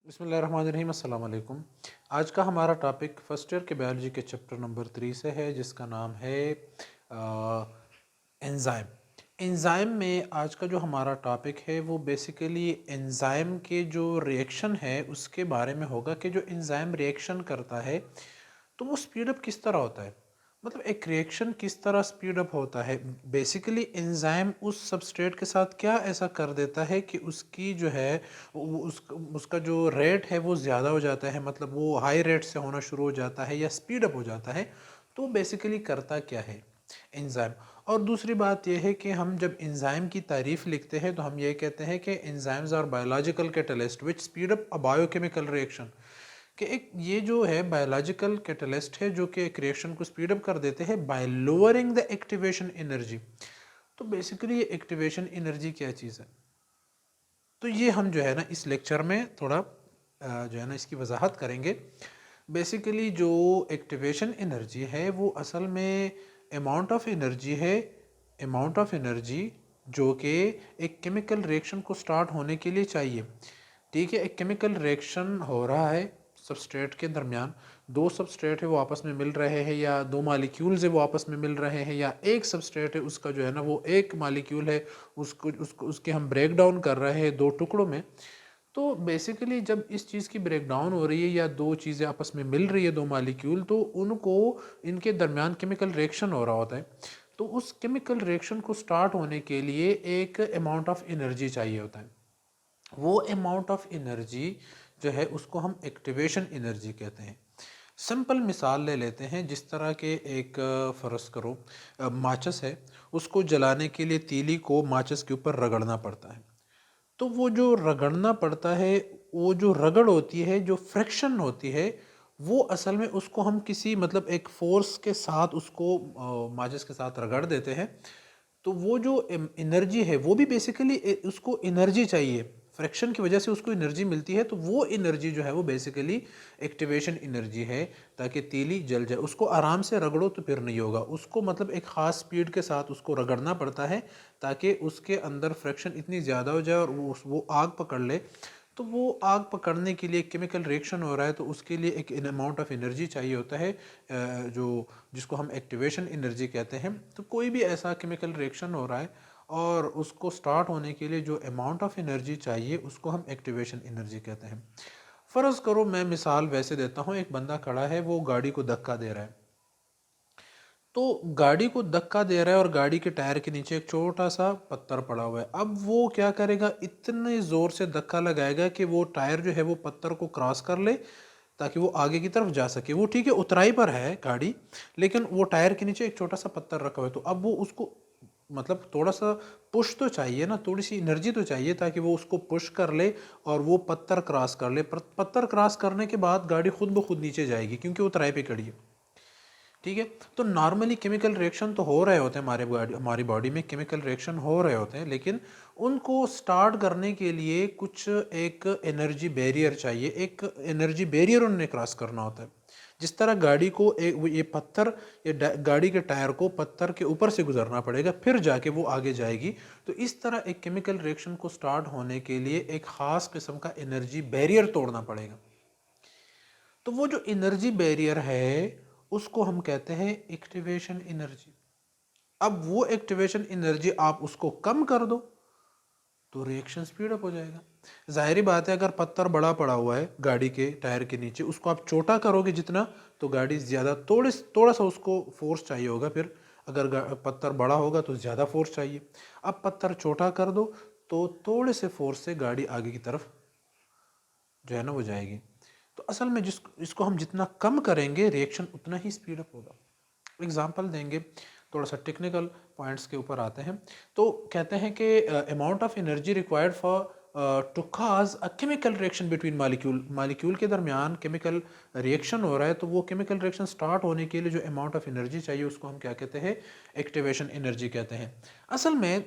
बिस्मिल्लाहिर्रहमानिर्रहीम, अस्सलाम वालेकुम। आज का हमारा टॉपिक फर्स्ट ईयर के बायोलॉजी के चैप्टर नंबर 3 से है, जिसका नाम है एंजाइम। एंजाइम में आज का जो हमारा टॉपिक है वो बेसिकली एंजाइम के जो रिएक्शन है उसके बारे में होगा कि जो एंजाइम रिएक्शन करता है तो वो स्पीड अप किस तरह होता है। मतलब एक रिएक्शन किस तरह स्पीड अप होता है। बेसिकली एंजाइम उस सबस्ट्रेट के साथ क्या ऐसा कर देता है कि उसकी जो है उसका जो रेट है वो ज़्यादा हो जाता है, मतलब वो हाई रेट से होना शुरू हो जाता है या स्पीड अप हो जाता है। तो बेसिकली करता क्या है एंजाइम। और दूसरी बात यह है कि हम जब एंजाइम की तारीफ लिखते हैं तो हम ये कहते हैं कि enzymes are biological catalyst which speed up a biochemical reaction. कि एक ये जो है बायोलॉजिकल कैटलिस्ट है जो कि एक रिएक्शन को स्पीड अप कर देते हैं bye lowering the activation energy. तो बेसिकली ये एक्टिवेशन एनर्जी क्या चीज़ है, तो ये हम जो है ना इस लेक्चर में थोड़ा जो है ना इसकी वजाहत करेंगे। बेसिकली जो एक्टिवेशन एनर्जी है वो असल में अमाउंट ऑफ एनर्जी है, अमाउंट ऑफ एनर्जी जो कि एक केमिकल रिएक्शन को स्टार्ट होने के लिए चाहिए। ठीक है, एक केमिकल रिएक्शन हो रहा है सबस्ट्रेट के दरमियान, दो सबस्ट्रेट है वो आपस में मिल रहे हैं, या दो मालिक्यूल्स है वो आपस में मिल रहे हैं, या एक सबस्ट्रेट है उसका जो है ना वो एक मालिक्यूल है, उसको उसको उसके हम ब्रेक डाउन कर रहे हैं दो टुकड़ों में। तो बेसिकली जब इस चीज़ की ब्रेक डाउन हो रही है या दो चीज़ें आपस में मिल रही है दो मालिक्यूल, तो उनको इनके दरमियान केमिकल रिएक्शन हो रहा होता है। तो उस केमिकल रिएक्शन को स्टार्ट होने के लिए एक अमाउंट ऑफ एनर्जी चाहिए होता है। वो अमाउंट ऑफ एनर्जी जो है उसको हम एक्टिवेशन एनर्जी कहते हैं। सिंपल मिसाल ले लेते हैं, जिस तरह के एक फ़र्ज़ करो माचिस है, उसको जलाने के लिए तीली को माचिस के ऊपर रगड़ना पड़ता है। तो वो जो रगड़ना पड़ता है, वो जो रगड़ होती है, जो फ्रिक्शन होती है, वो असल में उसको हम किसी मतलब एक फोर्स के साथ उसको माचिस के साथ रगड़ देते हैं। तो वो जो एनर्जी है वो भी बेसिकली उसको एनर्जी चाहिए, फ्रैक्शन की वजह से उसको एनर्जी मिलती है। तो वो एनर्जी जो है वो बेसिकली एक्टिवेशन एनर्जी है, ताकि तीली जल जाए। उसको आराम से रगड़ो तो फिर नहीं होगा, उसको मतलब एक ख़ास स्पीड के साथ उसको रगड़ना पड़ता है ताकि उसके अंदर फ्रैक्शन इतनी ज़्यादा हो जाए और वो आग पकड़ ले। तो वो आग पकड़ने के लिए केमिकल रिएक्शन हो रहा है, तो उसके लिए एक अमाउंट ऑफ एनर्जी चाहिए होता है, जो जिसको हम एक्टिवेशन एनर्जी कहते हैं। तो कोई भी ऐसा केमिकल रिएक्शन हो रहा है और उसको स्टार्ट होने के लिए जो अमाउंट ऑफ एनर्जी चाहिए उसको हम एक्टिवेशन एनर्जी कहते हैं। फ़र्ज़ करो मैं मिसाल वैसे देता हूँ, एक बंदा खड़ा है, वो गाड़ी को धक्का दे रहा है। तो गाड़ी को धक्का दे रहा है और गाड़ी के टायर के नीचे एक छोटा सा पत्थर पड़ा हुआ है। अब वो क्या करेगा, इतने ज़ोर से धक्का लगाएगा कि वो टायर जो है वो पत्थर को क्रॉस कर ले, ताकि वो आगे की तरफ जा सके। वो ठीक है उतराई पर है गाड़ी, लेकिन वो टायर के नीचे एक छोटा सा पत्थर रखा हुआ है। तो अब वो उसको मतलब थोड़ा सा पुश तो चाहिए ना, थोड़ी सी एनर्जी तो चाहिए ताकि वो उसको पुश कर ले और वो पत्थर क्रॉस कर ले। पत्थर क्रॉस करने के बाद गाड़ी खुद ब खुद नीचे जाएगी क्योंकि वो उतराई पे खड़ी है। ठीक है, तो नॉर्मली केमिकल रिएक्शन तो हो रहे होते हैं हमारी बॉडी में केमिकल रिएक्शन हो रहे होते हैं, लेकिन उनको स्टार्ट करने के लिए कुछ एक एनर्जी बैरियर चाहिए, एक एनर्जी बैरियर उन्हें क्रॉस करना होता है। जिस तरह गाड़ी को ये पत्थर, गाड़ी के टायर को पत्थर के ऊपर से गुजरना पड़ेगा फिर जाके वो आगे जाएगी। तो इस तरह एक केमिकल रिएक्शन को स्टार्ट होने के लिए एक ख़ास किस्म का एनर्जी बैरियर तोड़ना पड़ेगा। तो वो जो एनर्जी बैरियर है उसको हम कहते हैं एक्टिवेशन एनर्जी। अब वो एक्टिवेशन एनर्जी आप उसको कम कर दो तो रिएक्शन स्पीड अप हो जाएगा। जाहिर बात है, अगर पत्थर बड़ा पड़ा हुआ है गाड़ी के टायर के नीचे, उसको आप छोटा करोगे जितना, तो गाड़ी ज़्यादा थोड़ा सा उसको फोर्स चाहिए होगा। फिर अगर पत्थर बड़ा होगा तो ज़्यादा फोर्स चाहिए। अब पत्थर छोटा कर दो तो थोड़े से फोर्स से गाड़ी आगे की तरफ जो है ना वो जाएगी। तो असल में इसको हम जितना कम करेंगे रिएक्शन उतना ही स्पीड अप होगा। एग्जांपल देंगे, थोड़ा सा टेक्निकल पॉइंट्स के ऊपर आते हैं। तो कहते हैं कि amount of energy required for to cause a chemical reaction between molecule के दरमियान केमिकल रिएक्शन हो रहा है, तो वो केमिकल रिएक्शन स्टार्ट होने के लिए जो अमाउंट ऑफ एनर्जी चाहिए उसको हम क्या कहते हैं, एक्टिवेशन एनर्जी कहते हैं। असल में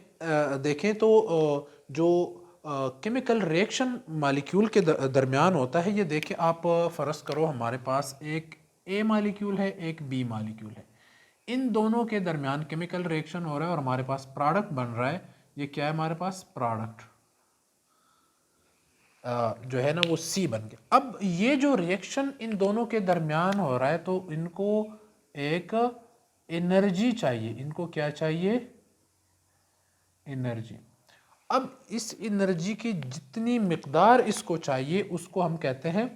देखें तो जो केमिकल रिएक्शन मालिक्यूल के दरमियान होता है, ये देखें आप, फ़र्ज़ करो हमारे पास एक ए मालिक्यूल है एक बी मालिक्यूल है। इन दोनों के दरमियान केमिकल रिएक्शन हो रहा है और हमारे पास प्रोडक्ट बन रहा है। ये क्या है हमारे पास, प्रोडक्ट। जो है ना वो C बन गया। अब ये जो रिएक्शन इन दोनों के दरमियान हो रहा है तो इनको एक एनर्जी चाहिए, इनको क्या चाहिए, एनर्जी। अब इस एनर्जी की जितनी मिकदार इसको चाहिए उसको हम कहते हैं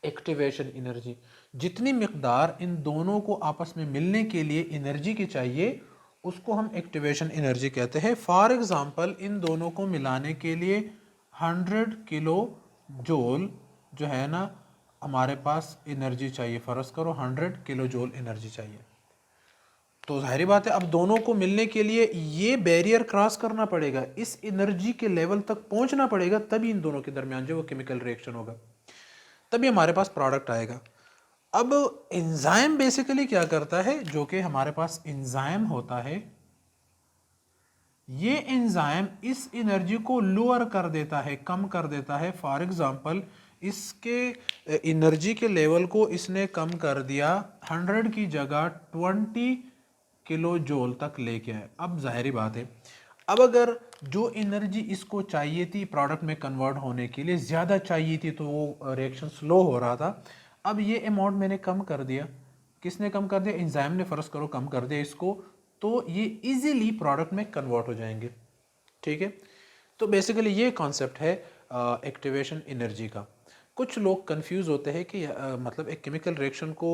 एक्टिवेशन एनर्जी। जितनी मिकदार इन दोनों को आपस में मिलने के लिए एनर्जी की चाहिए उसको हम एक्टिवेशन एनर्जी कहते हैं। फॉर एग्जांपल इन दोनों को मिलाने के लिए 100 किलो जूल जो है ना हमारे पास एनर्जी चाहिए। फर्ज करो 100 किलो जूल एनर्जी चाहिए, तो जाहिर बात है अब दोनों को मिलने के लिए ये बैरियर क्रॉस करना पड़ेगा, इस एनर्जी के लेवल तक पहुंचना पड़ेगा, तभी इन दोनों के दरमियान जो वो केमिकल रिएक्शन होगा, तभी हमारे पास प्रोडक्ट आएगा। अब एंजाइम बेसिकली क्या करता है, जो कि हमारे पास एंजाइम होता है, ये एंजाइम इस एनर्जी को लोअर कर देता है, कम कर देता है। फॉर एग्जांपल इसके एनर्जी के लेवल को इसने कम कर दिया, 100 की जगह 20 किलो जूल तक लेके आए। अब जाहिर बात है अब अगर जो एनर्जी इसको चाहिए थी प्रोडक्ट में कन्वर्ट होने के लिए ज़्यादा चाहिए थी तो वो रिएक्शन स्लो हो रहा था। अब ये अमाउंट मैंने कम कर दिया, किसने कम कर दिया, एंजाइम ने फर्ज करो कम कर दिया इसको, तो ये इजीली प्रोडक्ट में कन्वर्ट हो जाएंगे। ठीक है, तो बेसिकली ये कॉन्सेप्ट है एक्टिवेशन एनर्जी का। कुछ लोग कंफ्यूज होते हैं कि मतलब एक केमिकल रिएक्शन को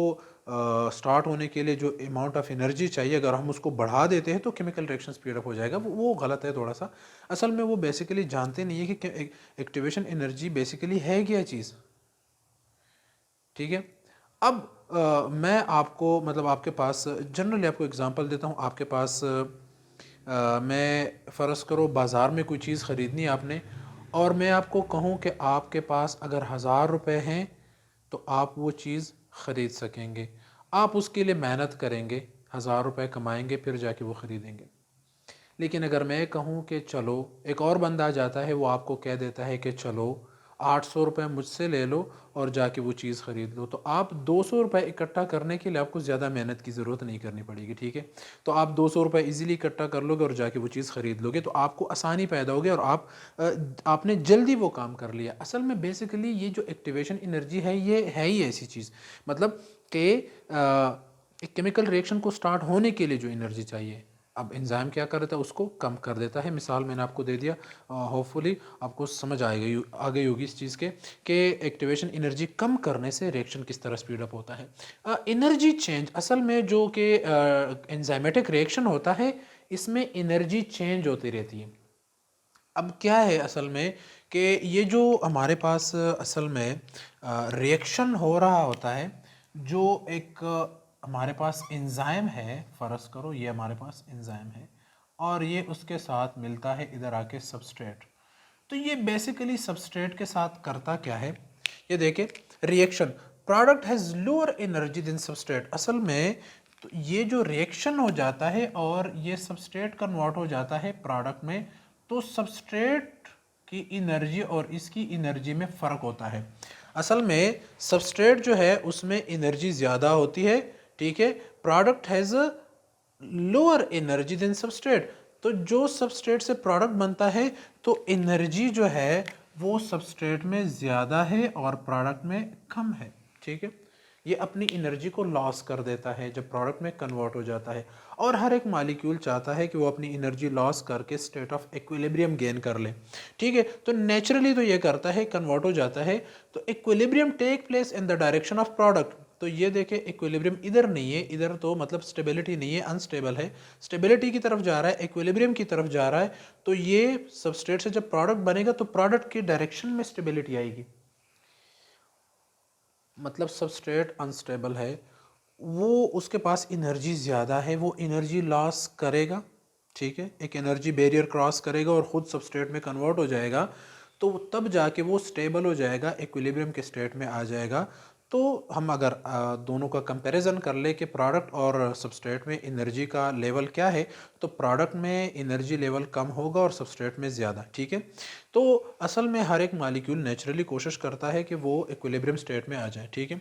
स्टार्ट होने के लिए जो अमाउंट ऑफ एनर्जी चाहिए अगर हम उसको बढ़ा देते हैं तो केमिकल रिएक्शन स्पीड अप हो जाएगा। वो गलत है थोड़ा सा। असल में वो बेसिकली जानते नहीं है कि एक्टिवेशन एनर्जी बेसिकली है क्या चीज़। ठीक है, अब मैं आपको मतलब आपके पास जनरली आपको एग्जांपल देता हूँ। आपके पास मैं फ़र्ज़ करो बाज़ार में कोई चीज़ ख़रीदनी है आपने, और मैं आपको कहूँ कि आपके पास अगर 1000 रुपये हैं तो आप वो चीज़ ख़रीद सकेंगे। आप उसके लिए मेहनत करेंगे, 1000 रुपये कमाएंगे, फिर जाके वो ख़रीदेंगे। लेकिन अगर मैं कहूँ कि चलो, एक और बंदा आ जाता है वो आपको कह देता है कि चलो 800 रुपये मुझसे ले लो और जाके वो चीज़ ख़रीद लो, तो आप 200 रुपये इकट्ठा करने के लिए आपको ज़्यादा मेहनत की ज़रूरत नहीं करनी पड़ेगी। ठीक है, तो आप 200 रुपये ईज़िली इकट्ठा कर लोगे और जाके वो चीज़ ख़रीद लोगे, तो आपको आसानी पैदा होगी और आपने जल्दी वो काम कर लिया। असल में बेसिकली ये जो एक्टिवेशन एनर्जी है ये है ही ऐसी चीज़, मतलब कि एक केमिकल रिएक्शन को स्टार्ट होने के लिए जो एनर्जी चाहिए, अब एंजाइम क्या कर देता है, उसको कम कर देता है। मिसाल मैंने आपको दे दिया, होपफुली आपको समझ आएगी आ गई होगी इस चीज़ के कि एक्टिवेशन एनर्जी कम करने से रिएक्शन किस तरह स्पीड अप होता है। एनर्जी चेंज असल में जो कि एंजाइमेटिक रिएक्शन होता है इसमें एनर्जी चेंज होती रहती है। अब क्या है असल में कि ये जो हमारे पास असल में रिएक्शन हो रहा होता है, जो एक हमारे पास एंजाइम है, फ़र्ज़ करो ये हमारे पास एंजाइम है और ये उसके साथ मिलता है इधर आके सबस्ट्रेट। तो ये बेसिकली सबस्ट्रेट के साथ करता क्या है, ये देखें, reaction product has lower energy than substrate. असल में तो ये जो रिएक्शन हो जाता है और ये सबस्ट्रेट कन्वर्ट हो जाता है प्रोडक्ट में, तो सबस्ट्रेट की एनर्जी और इसकी एनर्जी में फ़र्क होता है। असल में सबस्ट्रेट जो है उसमें एनर्जी ज़्यादा होती है, ठीक है, product has lower energy than substrate. तो जो सबस्ट्रेट से प्रोडक्ट बनता है तो एनर्जी जो है वो सबस्ट्रेट में ज़्यादा है और प्रोडक्ट में कम है। ठीक है, ये अपनी एनर्जी को लॉस कर देता है जब प्रोडक्ट में कन्वर्ट हो जाता है, और हर एक मॉलिक्यूल चाहता है कि वो अपनी एनर्जी लॉस करके स्टेट ऑफ इक्विलिब्रियम गेन कर ले। ठीक है, तो नेचुरली तो ये करता है, कन्वर्ट हो जाता है, तो equilibrium take place in the direction of product. तो ये देखें इक्विलिब्रियम इधर नहीं है, इधर तो मतलब स्टेबिलिटी नहीं है, अनस्टेबल है, स्टेबिलिटी की तरफ जा रहा है, इक्विलिब्रियम की तरफ जा रहा है। तो ये सबस्ट्रेट से जब प्रोडक्ट बनेगा तो प्रोडक्ट की डायरेक्शन में स्टेबिलिटी आएगी। मतलब सबस्ट्रेट अनस्टेबल है, वो उसके पास एनर्जी ज़्यादा है, वो एनर्जी लॉस करेगा। ठीक है, एक एनर्जी बैरियर क्रॉस करेगा और ख़ुद सबस्ट्रेट में कन्वर्ट हो जाएगा, तो तब जाके वो स्टेबल हो जाएगा, इक्विलिब्रियम के स्टेट में आ जाएगा। तो हम अगर दोनों का कंपैरिजन कर ले कि प्रोडक्ट और सबस्ट्रेट में एनर्जी का लेवल क्या है, तो प्रोडक्ट में एनर्जी लेवल कम होगा और सबस्ट्रेट में ज़्यादा। ठीक है, तो असल में हर एक मॉलिक्यूल नेचुरली कोशिश करता है कि वो इक्विलिब्रियम स्टेट में आ जाए। ठीक है,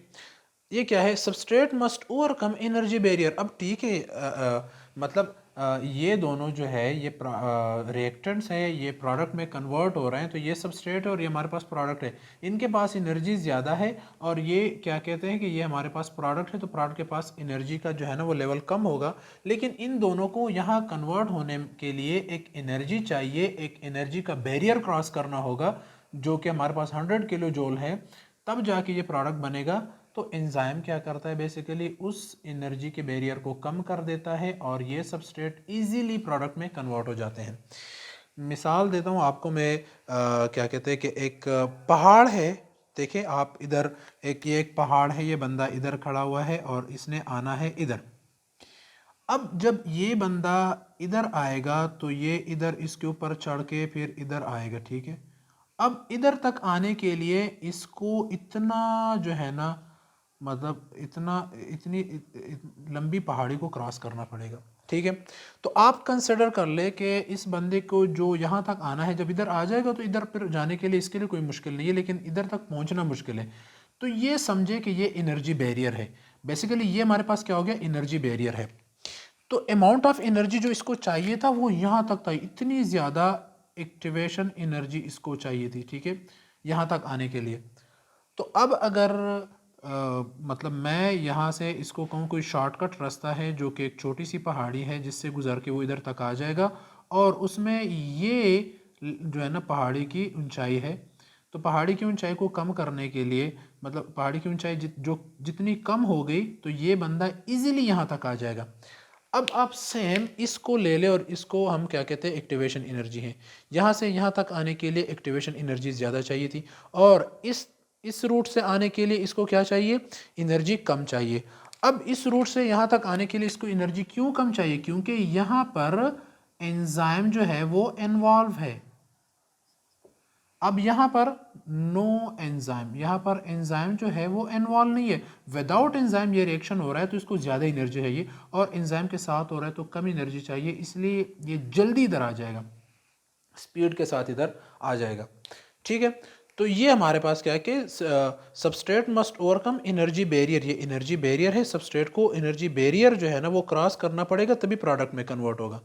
ये क्या है, substrate must overcome energy barrier. अब ठीक है, मतलब ये दोनों जो है ये रिएक्टेंट्स हैं, ये प्रोडक्ट में कन्वर्ट हो रहे हैं, तो ये सबस्ट्रेट है और ये हमारे पास प्रोडक्ट है। इनके पास एनर्जी ज़्यादा है और ये क्या कहते हैं कि ये हमारे पास प्रोडक्ट है, तो प्रोडक्ट के पास एनर्जी का जो है ना वो लेवल कम होगा। लेकिन इन दोनों को यहाँ कन्वर्ट होने के लिए एक एनर्जी चाहिए, एक एनर्जी का बैरियर क्रॉस करना होगा जो कि हमारे पास 100 किलो जूल है, तब जाके ये प्रोडक्ट बनेगा। तो एंजाइम क्या करता है, बेसिकली उस एनर्जी के बैरियर को कम कर देता है और ये सबस्ट्रेट इजीली प्रोडक्ट में कन्वर्ट हो जाते हैं। मिसाल देता हूँ आपको मैं, क्या कहते हैं कि एक पहाड़ है, देखें आप इधर, ये एक पहाड़ है, ये बंदा इधर खड़ा हुआ है और इसने आना है इधर। अब जब ये बंदा इधर आएगा तो ये इधर इसके ऊपर चढ़ के फिर इधर आएगा, ठीक है। अब इधर तक आने के लिए इसको इतना जो है ना, मतलब इतनी लंबी पहाड़ी को क्रॉस करना पड़ेगा, ठीक है। तो आप कंसिडर कर ले कि इस बंदे को जो यहाँ तक आना है, जब इधर आ जाएगा तो इधर फिर जाने के लिए इसके लिए कोई मुश्किल नहीं है, लेकिन इधर तक पहुँचना मुश्किल है। तो ये समझे कि ये एनर्जी बैरियर है। बेसिकली ये हमारे पास क्या हो गया, एनर्जी बैरियर है। तो अमाउंट ऑफ एनर्जी जो इसको चाहिए था वो यहाँ तक था, इतनी ज़्यादा एक्टिवेशन एनर्जी इसको चाहिए थी, ठीक है, यहाँ तक आने के लिए। तो अब अगर मतलब मैं यहाँ से इसको कहूँ कोई शॉर्टकट रास्ता है जो कि एक छोटी सी पहाड़ी है जिससे गुजर के वो इधर तक आ जाएगा, और उसमें ये जो है ना पहाड़ी की ऊंचाई है, तो पहाड़ी की ऊंचाई को कम करने के लिए, मतलब पहाड़ी की ऊंचाई जितनी कम हो गई तो ये बंदा इजीली यहाँ तक आ जाएगा। अब आप सेम इसको ले ले और इसको हम क्या कहते हैं, एक्टिवेशन एनर्जी है। यहाँ से यहाँ तक आने के लिए एक्टिवेशन एनर्जी ज़्यादा चाहिए थी, और इस रूट से आने के लिए इसको क्या चाहिए, एनर्जी कम चाहिए। अब इस रूट से यहाँ तक आने के लिए इसको एनर्जी क्यों कम चाहिए, क्योंकि यहाँ पर एंजाइम जो है वो इन्वॉल्व है। अब यहाँ पर नो एंजाइम, यहाँ पर एंजाइम जो है वो इन्वॉल्व नहीं है। विदाउट एंजाइम ये रिएक्शन हो रहा है तो इसको ज़्यादा एनर्जी चाहिए, और एंजाइम के साथ हो रहा है तो कम एनर्जी चाहिए, इसलिए ये जल्दी इधर आ जाएगा, स्पीड के साथ इधर आ जाएगा, ठीक है। तो ये हमारे पास क्या है कि substrate must overcome energy barrier, ये एनर्जी बैरियर है, सबस्ट्रेट को एनर्जी बैरियर जो है ना वो क्रॉस करना पड़ेगा तभी प्रोडक्ट में कन्वर्ट होगा।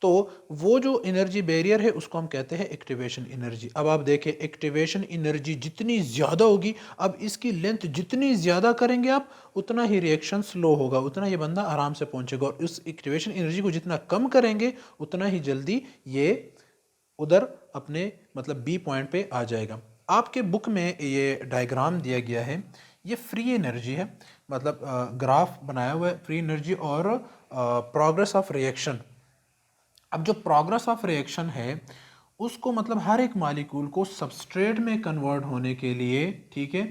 तो वो जो एनर्जी बैरियर है उसको हम कहते हैं एक्टिवेशन एनर्जी। अब आप देखें, एक्टिवेशन एनर्जी जितनी ज़्यादा होगी, अब इसकी लेंथ जितनी ज़्यादा करेंगे आप, उतना ही रिएक्शन स्लो होगा, उतना ये बंदा आराम से पहुंचेगा, और उस एक्टिवेशन एनर्जी को जितना कम करेंगे उतना ही जल्दी ये उधर अपने मतलब बी पॉइंट पे आ जाएगा। आपके बुक में ये डायग्राम दिया गया है, ये फ्री एनर्जी है, मतलब ग्राफ बनाया हुआ है फ्री एनर्जी और प्रोग्रेस ऑफ रिएक्शन। अब जो प्रोग्रेस ऑफ रिएक्शन है उसको मतलब हर एक मालिक्यूल को सबस्ट्रेट में कन्वर्ट होने के लिए, ठीक है,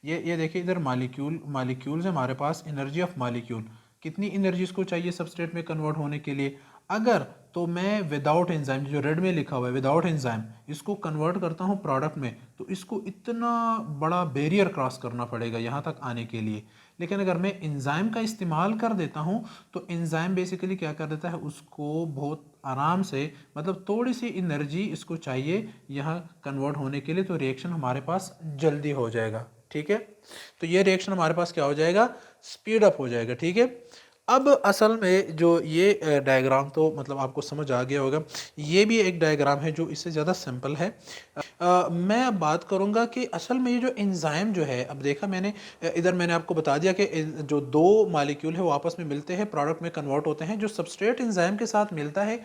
ये देखिए इधर मालिक्यूल्स है हमारे पास, एनर्जी ऑफ मालिक्यूल, कितनी एनर्जी इसको चाहिए सबस्ट्रेट में कन्वर्ट होने के लिए। अगर तो मैं विदाउट एंजाइम, जो रेड में लिखा हुआ है विदाउट एंजाइम, इसको कन्वर्ट करता हूँ प्रोडक्ट में, तो इसको इतना बड़ा बैरियर क्रॉस करना पड़ेगा यहाँ तक आने के लिए। लेकिन अगर मैं एंजाइम का इस्तेमाल कर देता हूँ तो एंजाइम बेसिकली क्या कर देता है, उसको बहुत आराम से, मतलब थोड़ी सी एनर्जी इसको चाहिए यहाँ कन्वर्ट होने के लिए, तो रिएक्शन हमारे पास जल्दी हो जाएगा, ठीक है। तो ये रिएक्शन हमारे पास क्या हो जाएगा, स्पीड अप हो जाएगा, ठीक है। अब असल में जो ये डायग्राम तो मतलब आपको समझ आ गया होगा, ये भी एक डायग्राम है जो इससे ज़्यादा सिंपल है। मैं अब बात करूँगा कि असल में ये जो एंजाइम जो है, अब देखा मैंने इधर मैंने आपको बता दिया कि जो दो मालिक्यूल है वो आपस में मिलते हैं, प्रोडक्ट में कन्वर्ट होते हैं, जो सबस्ट्रेट एंजाइम के साथ मिलता है,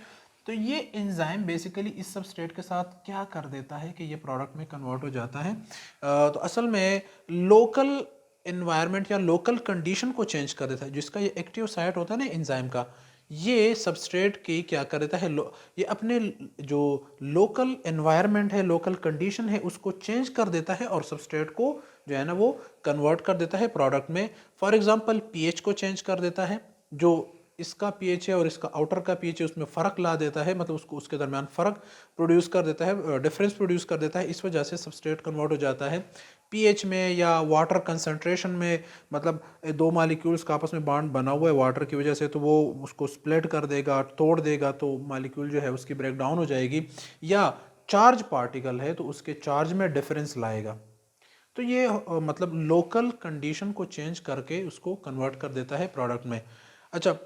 तो ये एंजाइम बेसिकली इस सबस्ट्रेट के साथ क्या कर देता है कि ये प्रोडक्ट में कन्वर्ट हो जाता है। तो असल में लोकल एनवायरनमेंट या लोकल कंडीशन को चेंज कर देता है, जिसका ये एक्टिव साइट होता है ना एंजाइम का, ये सबस्ट्रेट की क्या कर देता है, ये अपने जो लोकल एनवायरनमेंट है, लोकल कंडीशन है, उसको चेंज कर देता है और सबस्ट्रेट को जो है ना वो कन्वर्ट कर देता है प्रोडक्ट में। फॉर एग्जांपल पीएच को चेंज कर देता है, जो इसका पीएच है और इसका आउटर का पीएच है उसमें फ़र्क ला देता है, मतलब उसको उसके दरमियान फ़र्क प्रोड्यूस कर देता है, डिफरेंस प्रोड्यूस कर देता है, इस वजह से सबस्ट्रेट कन्वर्ट हो जाता है। पीएच में या वाटर कंसंट्रेशन में, मतलब दो मालिक्यूल्स का आपस में बॉन्ड बना हुआ है वाटर की वजह से, तो वो उसको स्प्लिट कर देगा, तोड़ देगा, तो मालिक्यूल जो है उसकी ब्रेक डाउन हो जाएगी। या चार्ज पार्टिकल है तो उसके चार्ज में डिफरेंस लाएगा। तो ये मतलब लोकल कंडीशन को चेंज करके उसको कन्वर्ट कर देता है प्रोडक्ट में। अच्छा,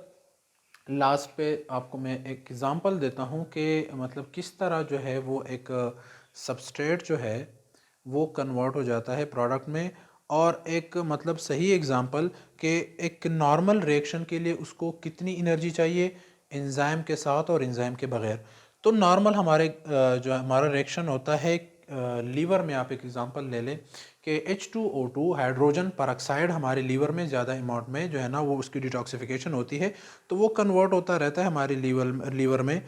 लास्ट पे आपको मैं एक एग्ज़ाम्पल देता हूँ कि मतलब किस तरह जो है वो एक सबस्ट्रेट जो है वो कन्वर्ट हो जाता है प्रोडक्ट में। और एक मतलब सही एग्ज़ाम्पल कि एक नॉर्मल रिएक्शन के लिए उसको कितनी एनर्जी चाहिए एंजाइम के साथ और एंजाइम के बगैर। तो नॉर्मल हमारे जो हमारा रिएक्शन होता है लीवर में, आप एक एग्ज़ाम्पल ले लें कि H2O2 हाइड्रोजन परऑक्साइड हमारे लीवर में ज़्यादा अमाउंट में जो है ना वो उसकी डिटॉक्सिफिकेशन होती है, तो वो कन्वर्ट होता रहता है हमारे लीवर में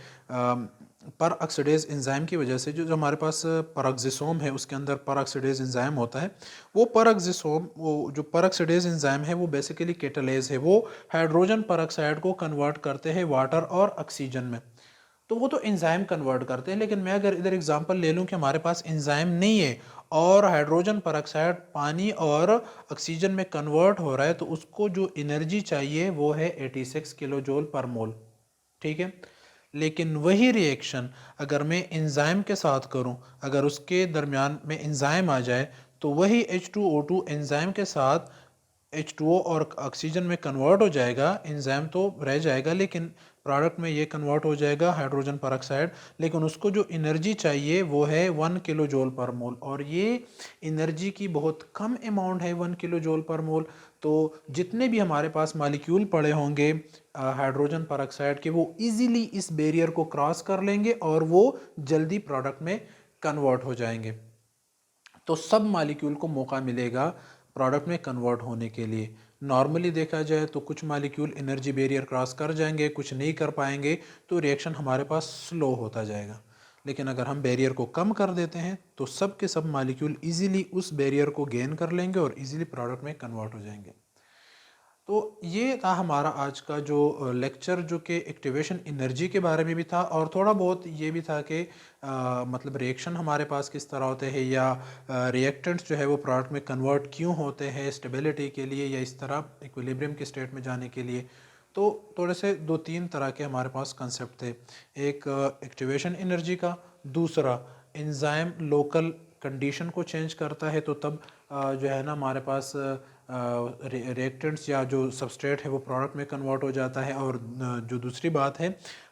पर ऑक्सीडेज एंजाइम की वजह से। जो जो हमारे पास परऑक्सिसोम है उसके अंदर परऑक्सीडेज एंजाइम होता है। वो परऑक्सिसोम, वो जो परऑक्सीडेज एंजाइम है वो बेसिकली केटलेज है, वो हाइड्रोजन परऑक्साइड को कन्वर्ट करते हैं वाटर और ऑक्सीजन में। तो वो तो एंजाइम कन्वर्ट करते हैं, लेकिन मैं अगर इधर एग्जांपल ले लूँ कि हमारे पास एंजाइम नहीं है और हाइड्रोजन परऑक्साइड पानी और ऑक्सीजन में कन्वर्ट हो रहा है, तो उसको जो एनर्जी चाहिए वो है 86 किलो जूल पर मोल। ठीक है। लेकिन वही रिएक्शन अगर मैं एंजाइम के साथ करूं, अगर उसके दरमियान में एंजाइम आ जाए, तो वही H2O2 एंजाइम के साथ H2O और ऑक्सीजन में कन्वर्ट हो जाएगा। एंजाइम तो रह जाएगा लेकिन प्रोडक्ट में ये कन्वर्ट हो जाएगा हाइड्रोजन परऑक्साइड। लेकिन उसको जो एनर्जी चाहिए वो है 1 किलो जूल पर मोल, और ये एनर्जी की बहुत कम अमाउंट है 1 किलो जूल पर मोल। तो जितने भी हमारे पास मॉलिक्यूल पड़े होंगे हाइड्रोजन परऑक्साइड के, वो इजीली इस बैरियर को क्रॉस कर लेंगे और वो जल्दी प्रोडक्ट में कन्वर्ट हो जाएंगे। तो सब मॉलिक्यूल को मौका मिलेगा प्रोडक्ट में कन्वर्ट होने के लिए। नॉर्मली देखा जाए तो कुछ मॉलिक्यूल एनर्जी बैरियर क्रॉस कर जाएंगे, कुछ नहीं कर पाएंगे, तो रिएक्शन हमारे पास स्लो होता जाएगा। लेकिन अगर हम बैरियर को कम कर देते हैं तो सब के सब मॉलिक्यूल इजीली उस बैरियर को गेन कर लेंगे और इजीली प्रोडक्ट में कन्वर्ट हो जाएंगे। तो ये था हमारा आज का जो लेक्चर, जो कि एक्टिवेशन एनर्जी के बारे में भी था और थोड़ा बहुत ये भी था कि मतलब रिएक्शन हमारे पास किस तरह होते हैं, या रिएक्टेंट्स जो है वो प्रोडक्ट में कन्वर्ट क्यों होते हैं स्टेबिलिटी के लिए या इस तरह इक्विलिब्रियम के स्टेट में जाने के लिए। तो थोड़े से दो तीन तरह के हमारे पास कंसेप्ट थे, एक एक्टिवेशन एनर्जी का, दूसरा एंजाइम लोकल कंडीशन को चेंज करता है तो तब जो है ना हमारे पास रिएक्टेंट्स या जो सबस्ट्रेट है वो प्रोडक्ट में कन्वर्ट हो जाता है। और जो दूसरी बात है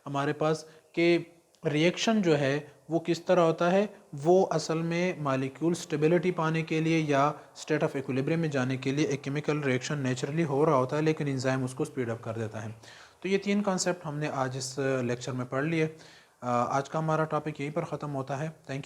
हमारे पास कि रिएक्शन जो है वो किस तरह होता है, वो असल में मॉलिक्यूल स्टेबिलिटी पाने के लिए या स्टेट ऑफ इक्विलिब्रियम में जाने के लिए एक केमिकल रिएक्शन नेचुरली हो रहा होता है, लेकिन एंजाइम उसको स्पीड अप कर देता है। तो ये तीन कॉन्सेप्ट हमने आज इस लेक्चर में पढ़ लिए। आज का हमारा टॉपिक यहीं पर ख़त्म होता है। Thank you.